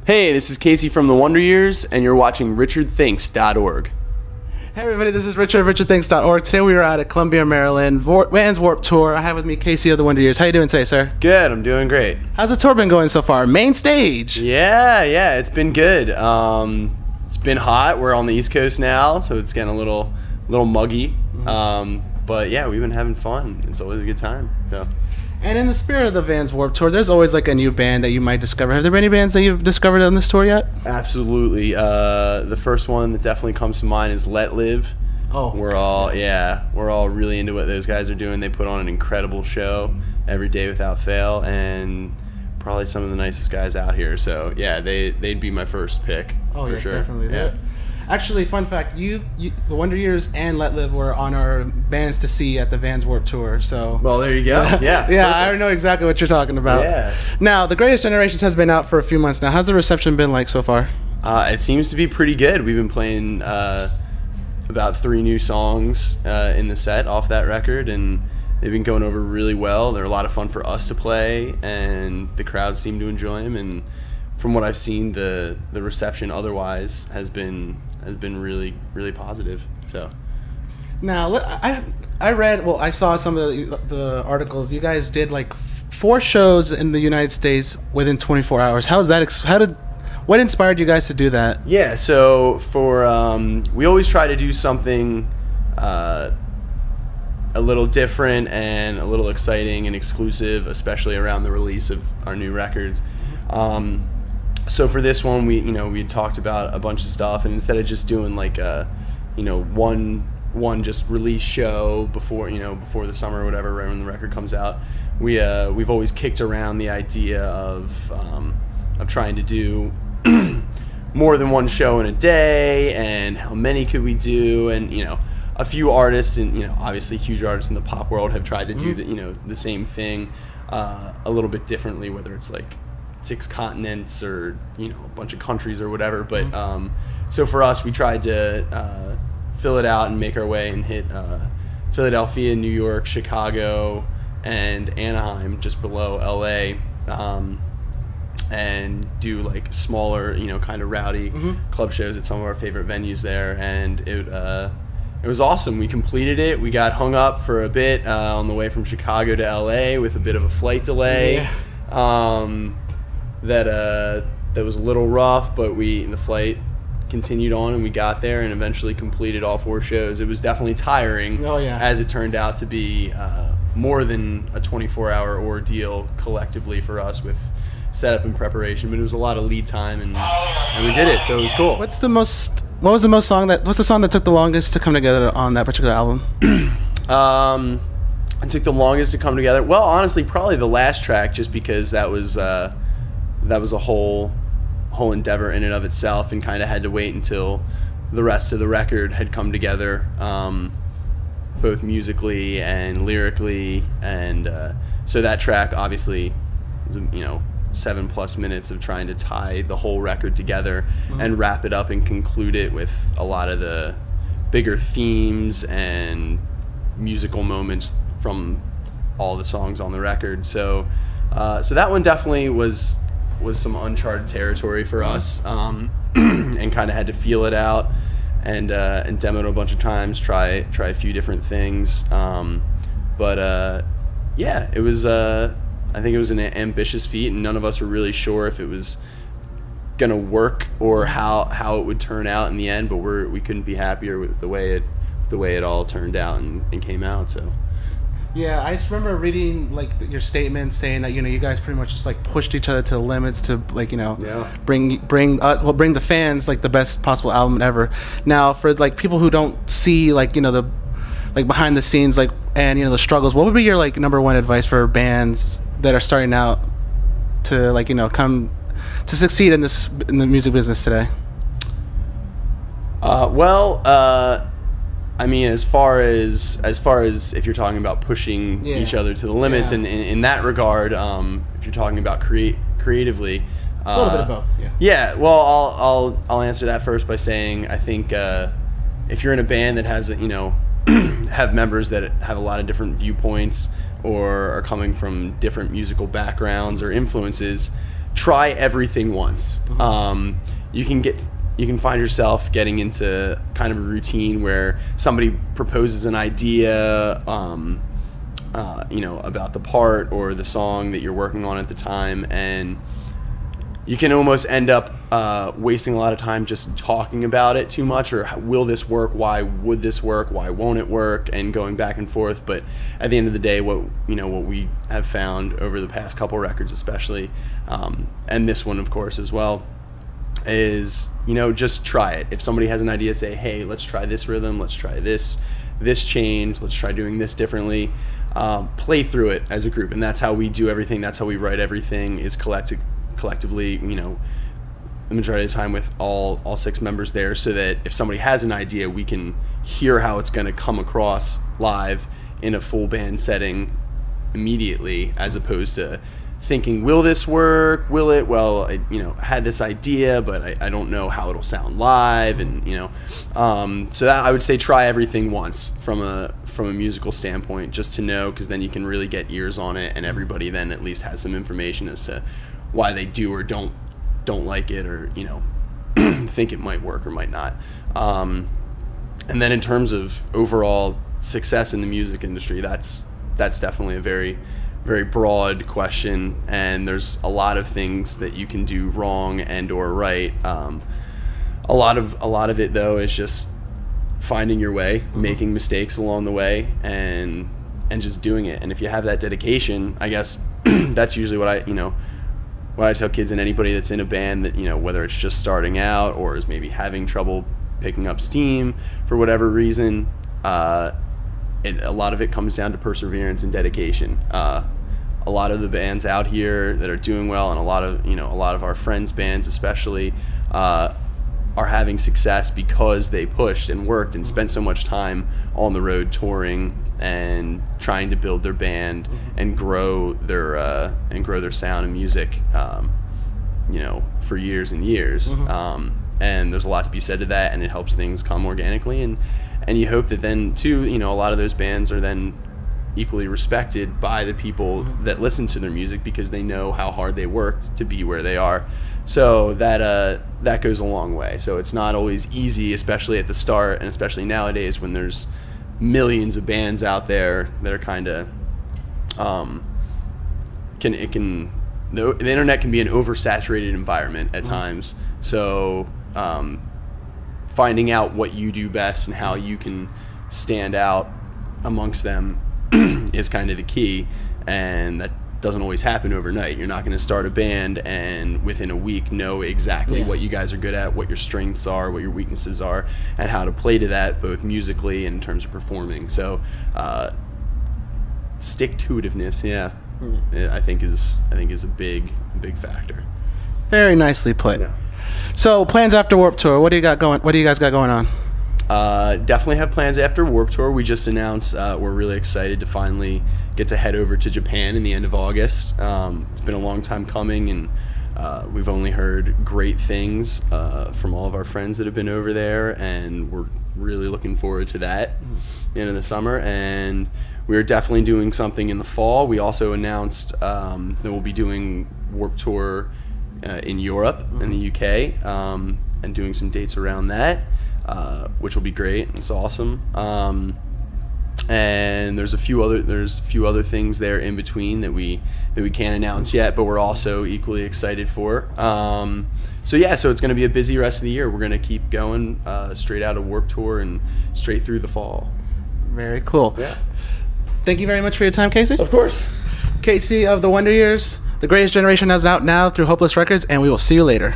Hey, this is Casey from The Wonder Years, and you're watching RichardThinks.org. Hey everybody, this is Richard, RichardThinks.org. Today we are out at Columbia, Maryland, Vans Warped Tour. I have with me Casey of The Wonder Years. How you doing today, sir? Good, I'm doing great. How's the tour been going so far? Main stage? Yeah, it's been good. It's been hot. We're on the East Coast now, so it's getting a little muggy. But yeah, we've been having fun. It's always a good time. So. And in the spirit of the Vans Warped Tour, there's always like a new band that you might discover. Have there been any bands that you've discovered on this tour yet? Absolutely. The first one that definitely comes to mind is Let Live. Oh. We're all really into what those guys are doing. They put on an incredible show every day without fail, and probably some of the nicest guys out here. So yeah, they'd be my first pick. Oh for yeah, sure. definitely. Yeah. Actually, fun fact: the Wonder Years and Let Live were on our bands to see at the Vans Warped Tour. So. Well, there you go. Yeah. Yeah, I know exactly what you're talking about. Yeah. Now, The Greatest Generations has been out for a few months now. How's the reception been like so far? It seems to be pretty good. We've been playing about 3 new songs in the set off that record, and they've been going over really well. They're a lot of fun for us to play, and the crowd seem to enjoy them. And from what I've seen, the reception otherwise has been really positive. So now I saw some of the articles. You guys did like 4 shows in the United States within 24 hours. What inspired you guys to do that? Yeah, so for we always try to do something a little different and a little exciting and exclusive, especially around the release of our new records. So for this one, we talked about a bunch of stuff, and instead of just doing like a one just release show before the summer or whatever, right when the record comes out, we've always kicked around the idea of trying to do more than one show in a day, and how many could we do, and a few artists, and obviously huge artists in the pop world have tried to do the same thing a little bit differently, whether it's like 6 continents or a bunch of countries or whatever. But so for us, we tried to fill it out and make our way and hit Philadelphia, New York, Chicago, and Anaheim, just below LA, and do like smaller, kind of rowdy club shows at some of our favorite venues there. And it was awesome. We completed it. We got hung up for a bit on the way from Chicago to LA with a bit of a flight delay. Yeah. That was a little rough, but the flight continued on, and we got there and eventually completed all 4 shows. It was definitely tiring. Oh yeah. As it turned out to be more than a 24-hour ordeal collectively for us with setup and preparation, but it was a lot of lead time, and we did it, so it was cool. What's the song that took the longest to come together on that particular album? It took the longest to come together. Well, honestly, probably the last track, just because that was a whole endeavor in and of itself, and kind of had to wait until the rest of the record had come together, both musically and lyrically, and so that track obviously was 7+ minutes of trying to tie the whole record together and wrap it up and conclude it with a lot of the bigger themes and musical moments from all the songs on the record. So that one definitely was some uncharted territory for us, and kind of had to feel it out and demo it a bunch of times, try a few different things. But yeah, it was I think it was an ambitious feat, and none of us were really sure if it was gonna work or how it would turn out in the end. But we couldn't be happier with the way it all turned out and came out. So. Yeah, I just remember reading like your statement saying that you guys pretty much just like pushed each other to the limits to like bring the fans like the best possible album ever. Now for like people who don't see like the like behind the scenes like and the struggles, what would be your like #1 advice for bands that are starting out to like come to succeed in the music business today? I mean, as far as if you're talking about pushing each other to the limits, and in that regard, if you're talking about creatively, a little bit of both. Yeah. Well, I'll answer that first by saying I think if you're in a band that has have members that have a lot of different viewpoints or are coming from different musical backgrounds or influences, try everything once. You can find yourself getting into kind of a routine where somebody proposes an idea, about the part or the song that you're working on at the time, and you can almost end up wasting a lot of time just talking about it too much, or will this work? Why would this work? Why won't it work? And going back and forth. But at the end of the day, what we have found over the past couple records, especially, and this one, of course, as well, is just try it. If somebody has an idea, say, hey, let's try this rhythm, let's try this change, let's try doing this differently. Play through it as a group, and that's how we do everything. That's how we write everything, is collectively, the majority of the time with all 6 members there, so that if somebody has an idea, we can hear how it's going to come across live in a full band setting immediately, as opposed to thinking, will this work? Will it? Well, I had this idea, but I don't know how it'll sound live, and so that I would say try everything once from a musical standpoint, just to know, because then you can really get ears on it, and everybody then at least has some information as to why they do or don't like it, or think it might work or might not. And then in terms of overall success in the music industry, that's definitely a very, very broad question, and there's a lot of things that you can do wrong and or right. A lot of it, though, is just finding your way, making mistakes along the way, and just doing it. And if you have that dedication, I guess that's usually what I tell kids and anybody that's in a band, that whether it's just starting out or is maybe having trouble picking up steam for whatever reason, a lot of it comes down to perseverance and dedication. A lot of the bands out here that are doing well, and a lot of our friends' bands especially, are having success because they pushed and worked and spent so much time on the road touring and trying to build their band and grow their sound and music, for years and years. And there's a lot to be said to that, and it helps things come organically, and you hope that then too, a lot of those bands are then equally respected by the people that listen to their music, because they know how hard they worked to be where they are. So that goes a long way. So it's not always easy, especially at the start, and especially nowadays when there's millions of bands out there that are kind of the internet can be an oversaturated environment at times. So finding out what you do best and how you can stand out amongst them is kind of the key, and that doesn't always happen overnight. You're not going to start a band and within a week know exactly what you guys are good at, what your strengths are, what your weaknesses are, and how to play to that, both musically and in terms of performing. So stick-to-itiveness, I think is a big factor. Very nicely put. So plans after Warped Tour, what do you guys got going on? Definitely have plans after Warped Tour. We just announced we're really excited to finally get to head over to Japan in the end of August. It's been a long time coming, and we've only heard great things from all of our friends that have been over there, and we're really looking forward to that end of the summer. And we're definitely doing something in the fall. We also announced that we'll be doing Warped Tour in Europe and the UK, and doing some dates around that. Which will be great. It's awesome. And there's a few other things there in between that we can't announce yet, but we're also equally excited for. So it's going to be a busy rest of the year. We're going to keep going straight out of Warped Tour and straight through the fall. Very cool. Yeah. Thank you very much for your time, Casey. Of course. Casey of the Wonder Years, The Greatest Generation is out now through Hopeless Records, and we will see you later.